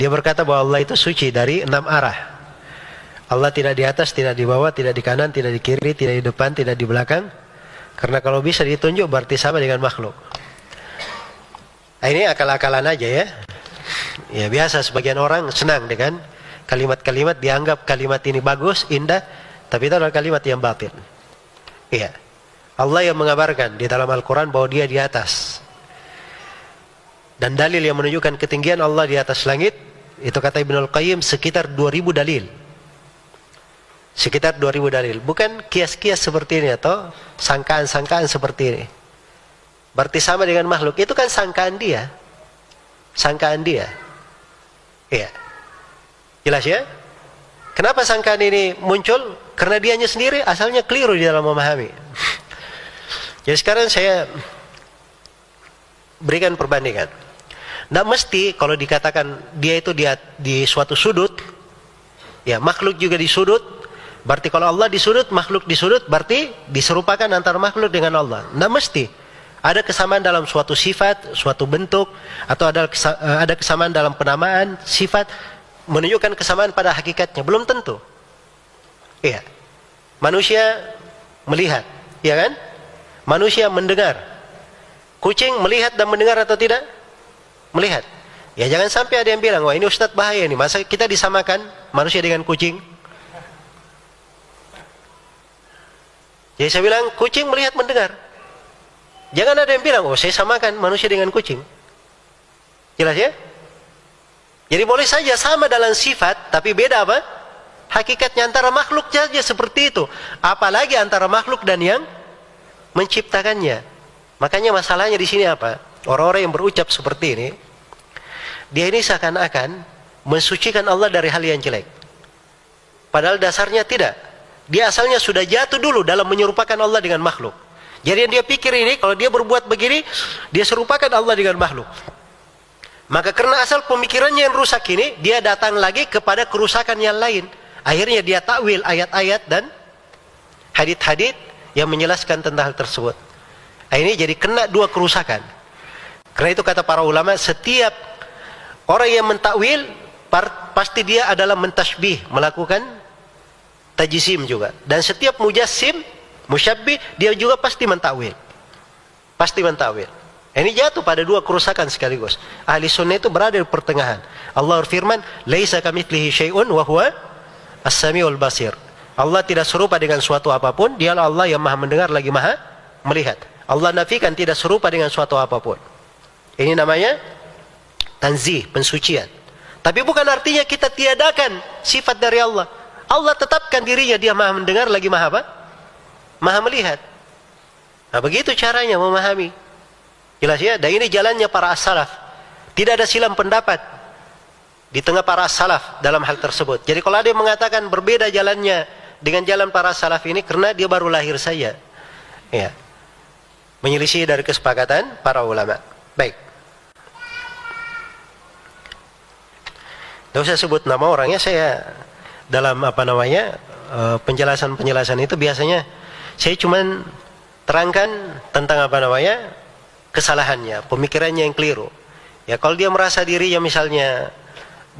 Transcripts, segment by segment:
Dia berkata bahwa Allah itu suci dari 6 arah. Allah tidak di atas, tidak di bawah, tidak di kanan, tidak di kiri, tidak di depan, tidak di belakang. Karena kalau bisa ditunjuk berarti sama dengan makhluk. Nah, ini akal-akalan aja ya. Ya biasa sebagian orang senang dengan kalimat-kalimat, dianggap kalimat ini bagus, indah, tapi itu adalah kalimat yang batil. Iya. Allah yang mengabarkan di dalam Al-Quran bahwa dia di atas. Dan dalil yang menunjukkan ketinggian Allah di atas langit, itu kata Ibnul Qayyim sekitar 2000 dalil. Sekitar 2000 dalil. Bukan kias-kias seperti ini atau sangkaan-sangkaan seperti ini. Berarti sama dengan makhluk. Itu kan sangkaan dia. Sangkaan dia. Iya. Jelas ya? Kenapa sangkaan ini muncul? Karena dianya sendiri asalnya keliru di dalam memahami. Jadi sekarang saya berikan perbandingan. Tidak mesti kalau dikatakan dia itu di suatu sudut, ya makhluk juga di sudut. Berarti kalau Allah di sudut, makhluk di sudut, berarti diserupakan antara makhluk dengan Allah. Tidak mesti. Ada kesamaan dalam suatu sifat, suatu bentuk, atau ada kesamaan dalam penamaan, sifat, menunjukkan kesamaan pada hakikatnya. Belum tentu. Iya. Manusia melihat, ya kan? Manusia mendengar. Kucing melihat dan mendengar atau tidak? Melihat. Ya jangan sampai ada yang bilang, wah ini Ustadz bahaya nih, masa kita disamakan manusia dengan kucing? Jadi saya bilang, kucing melihat mendengar. Jangan ada yang bilang, oh saya samakan manusia dengan kucing. Jelas ya? Jadi boleh saja sama dalam sifat, tapi beda apa? Hakikatnya antara makhluk saja seperti itu. Apalagi antara makhluk dan yang menciptakannya. Makanya masalahnya di sini apa? Orang-orang yang berucap seperti ini, dia ini seakan-akan mensucikan Allah dari hal yang jelek. Padahal dasarnya tidak. Dia asalnya sudah jatuh dulu dalam menyerupakan Allah dengan makhluk. Jadi yang dia pikir ini, kalau dia berbuat begini, dia serupakan Allah dengan makhluk. Maka karena asal pemikirannya yang rusak ini, dia datang lagi kepada kerusakan yang lain. Akhirnya dia takwil ayat-ayat dan hadits-hadits yang menjelaskan tentang hal tersebut. Nah, ini jadi kena dua kerusakan. Karena itu kata para ulama, setiap orang yang mentakwil pasti dia adalah mentasbih, melakukan tajsim juga. Dan setiap mujassim, musyabbih, dia juga pasti mentakwil. Pasti mentakwil. Ini jatuh pada dua kerusakan sekaligus. Ahli sunnah itu berada di pertengahan. Allah berfirman, "Laisa kamitslihi syai'un wa huwa as-sami'ul basir." Allah tidak serupa dengan suatu apapun, dialah Allah yang maha mendengar lagi maha melihat. Allah nafikan tidak serupa dengan suatu apapun. Ini namanya tanzih, pensucian. Tapi bukan artinya kita tiadakan sifat dari Allah. Allah tetapkan dirinya, dia maha mendengar lagi maha apa? Maha melihat. Nah begitu caranya memahami. Jelas ya? Dan ini jalannya para as-salaf. Tidak ada silam pendapat di tengah para as-salaf dalam hal tersebut. Jadi kalau ada yang mengatakan berbeda jalannya dengan jalan para salaf ini, karena dia baru lahir saja. Ya. Menyelisih dari kesepakatan para ulama. Baik. Tidak usah sebut nama orangnya, saya dalam penjelasan-penjelasan itu biasanya saya cuman terangkan tentang kesalahannya, pemikirannya yang keliru. Ya kalau dia merasa dirinya misalnya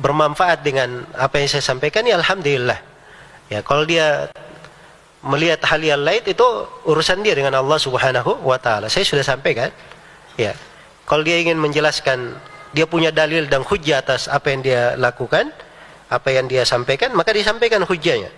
bermanfaat dengan apa yang saya sampaikan, ya alhamdulillah. Ya kalau dia melihat hal yang lain, itu urusan dia dengan Allah Subhanahu wa taala. Saya sudah sampaikan. Ya. Kalau dia ingin menjelaskan, dia punya dalil dan hujjah atas apa yang dia lakukan, apa yang dia sampaikan, maka disampaikan hujjahnya.